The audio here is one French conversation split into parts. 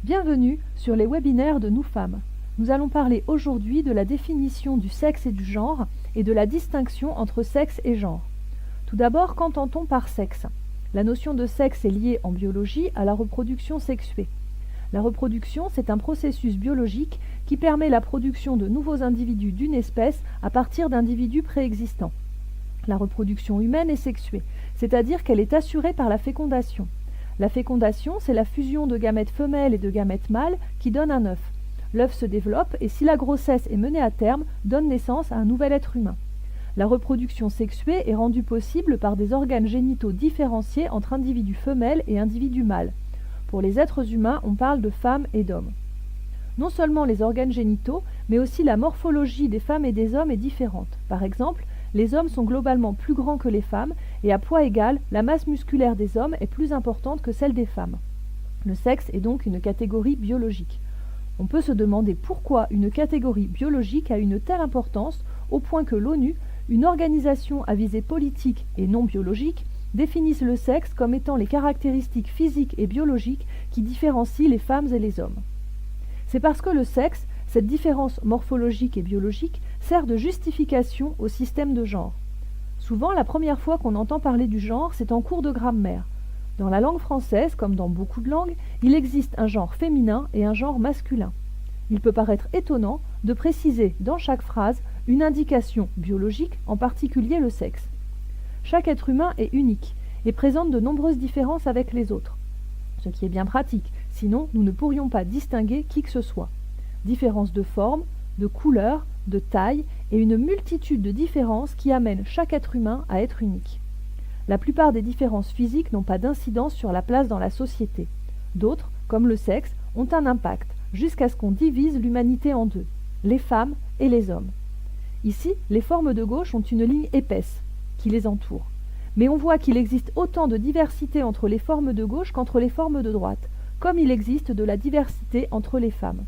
Bienvenue sur les webinaires de Nous Femmes. Nous allons parler aujourd'hui de la définition du sexe et du genre et de la distinction entre sexe et genre. Tout d'abord, qu'entend-on par sexe? La notion de sexe est liée en biologie à la reproduction sexuée. La reproduction, c'est un processus biologique qui permet la production de nouveaux individus d'une espèce à partir d'individus préexistants. La reproduction humaine est sexuée, c'est-à-dire qu'elle est assurée par la fécondation. La fécondation, c'est la fusion de gamètes femelles et de gamètes mâles qui donne un œuf. L'œuf se développe et si la grossesse est menée à terme, donne naissance à un nouvel être humain. La reproduction sexuée est rendue possible par des organes génitaux différenciés entre individus femelles et individus mâles. Pour les êtres humains, on parle de femmes et d'hommes. Non seulement les organes génitaux, mais aussi la morphologie des femmes et des hommes est différente. Par exemple, les hommes sont globalement plus grands que les femmes et à poids égal, la masse musculaire des hommes est plus importante que celle des femmes. Le sexe est donc une catégorie biologique. On peut se demander pourquoi une catégorie biologique a une telle importance au point que l'ONU, une organisation à visée politique et non biologique, définisse le sexe comme étant les caractéristiques physiques et biologiques qui différencient les femmes et les hommes. C'est parce que le sexe, cette différence morphologique et biologique, sert de justification au système de genre. Souvent, la première fois qu'on entend parler du genre, c'est en cours de grammaire. Dans la langue française, comme dans beaucoup de langues, il existe un genre féminin et un genre masculin. Il peut paraître étonnant de préciser dans chaque phrase une indication biologique, en particulier le sexe. Chaque être humain est unique et présente de nombreuses différences avec les autres. Ce qui est bien pratique, sinon nous ne pourrions pas distinguer qui que ce soit. Différences de forme, de couleur, de taille et une multitude de différences qui amènent chaque être humain à être unique. La plupart des différences physiques n'ont pas d'incidence sur la place dans la société. D'autres, comme le sexe, ont un impact, jusqu'à ce qu'on divise l'humanité en deux, les femmes et les hommes. Ici, les formes de gauche ont une ligne épaisse qui les entoure. Mais on voit qu'il existe autant de diversité entre les formes de gauche qu'entre les formes de droite, comme il existe de la diversité entre les femmes.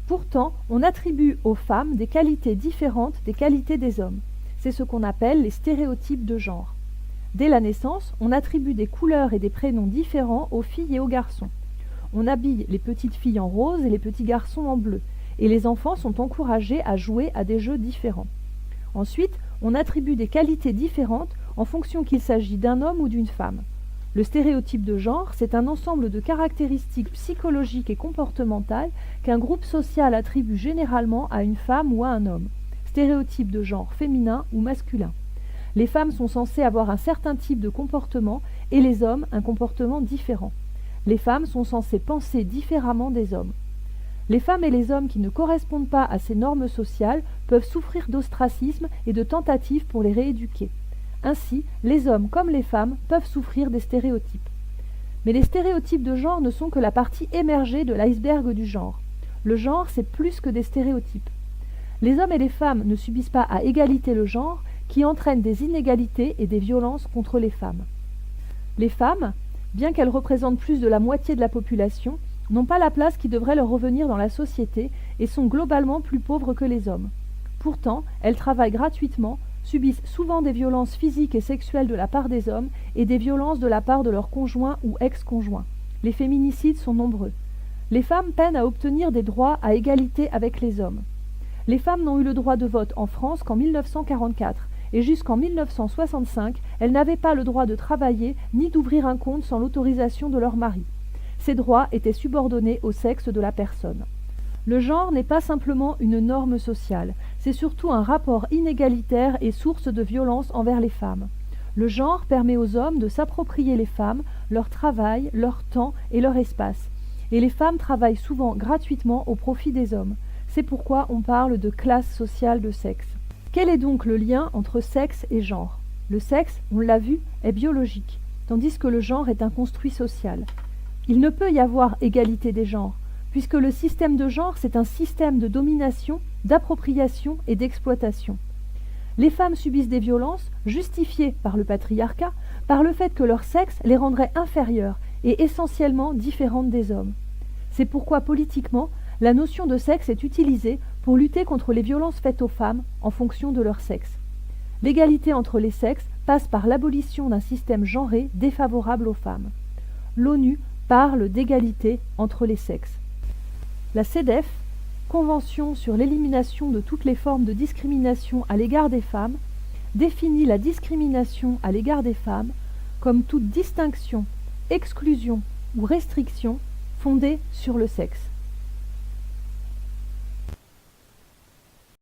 Pourtant, on attribue aux femmes des qualités différentes des qualités des hommes. C'est ce qu'on appelle les stéréotypes de genre. Dès la naissance, on attribue des couleurs et des prénoms différents aux filles et aux garçons. On habille les petites filles en rose et les petits garçons en bleu, et les enfants sont encouragés à jouer à des jeux différents. Ensuite, on attribue des qualités différentes en fonction qu'il s'agit d'un homme ou d'une femme. Le stéréotype de genre, c'est un ensemble de caractéristiques psychologiques et comportementales qu'un groupe social attribue généralement à une femme ou à un homme. Stéréotype de genre féminin ou masculin. Les femmes sont censées avoir un certain type de comportement et les hommes un comportement différent. Les femmes sont censées penser différemment des hommes. Les femmes et les hommes qui ne correspondent pas à ces normes sociales peuvent souffrir d'ostracisme et de tentatives pour les rééduquer. Ainsi, les hommes comme les femmes peuvent souffrir des stéréotypes. Mais les stéréotypes de genre ne sont que la partie émergée de l'iceberg du genre. Le genre, c'est plus que des stéréotypes. Les hommes et les femmes ne subissent pas à égalité le genre, qui entraîne des inégalités et des violences contre les femmes. Les femmes, bien qu'elles représentent plus de la moitié de la population, n'ont pas la place qui devrait leur revenir dans la société et sont globalement plus pauvres que les hommes. Pourtant, elles travaillent gratuitement, subissent souvent des violences physiques et sexuelles de la part des hommes et des violences de la part de leurs conjoints ou ex-conjoints. Les féminicides sont nombreux. Les femmes peinent à obtenir des droits à égalité avec les hommes. Les femmes n'ont eu le droit de vote en France qu'en 1944 et jusqu'en 1965, elles n'avaient pas le droit de travailler ni d'ouvrir un compte sans l'autorisation de leur mari. Ces droits étaient subordonnés au sexe de la personne. Le genre n'est pas simplement une norme sociale, c'est surtout un rapport inégalitaire et source de violence envers les femmes. Le genre permet aux hommes de s'approprier les femmes, leur travail, leur temps et leur espace. Et les femmes travaillent souvent gratuitement au profit des hommes. C'est pourquoi on parle de classe sociale de sexe. Quel est donc le lien entre sexe et genre? Le sexe, on l'a vu, est biologique, tandis que le genre est un construit social. Il ne peut y avoir égalité des genres, puisque le système de genre, c'est un système de domination, d'appropriation et d'exploitation. Les femmes subissent des violences justifiées par le patriarcat, par le fait que leur sexe les rendrait inférieures et essentiellement différentes des hommes. C'est pourquoi politiquement, la notion de sexe est utilisée pour lutter contre les violences faites aux femmes en fonction de leur sexe. L'égalité entre les sexes passe par l'abolition d'un système genré défavorable aux femmes. L'ONU parle d'égalité entre les sexes. La CEDEF, Convention sur l'élimination de toutes les formes de discrimination à l'égard des femmes, définit la discrimination à l'égard des femmes comme toute distinction, exclusion ou restriction fondée sur le sexe.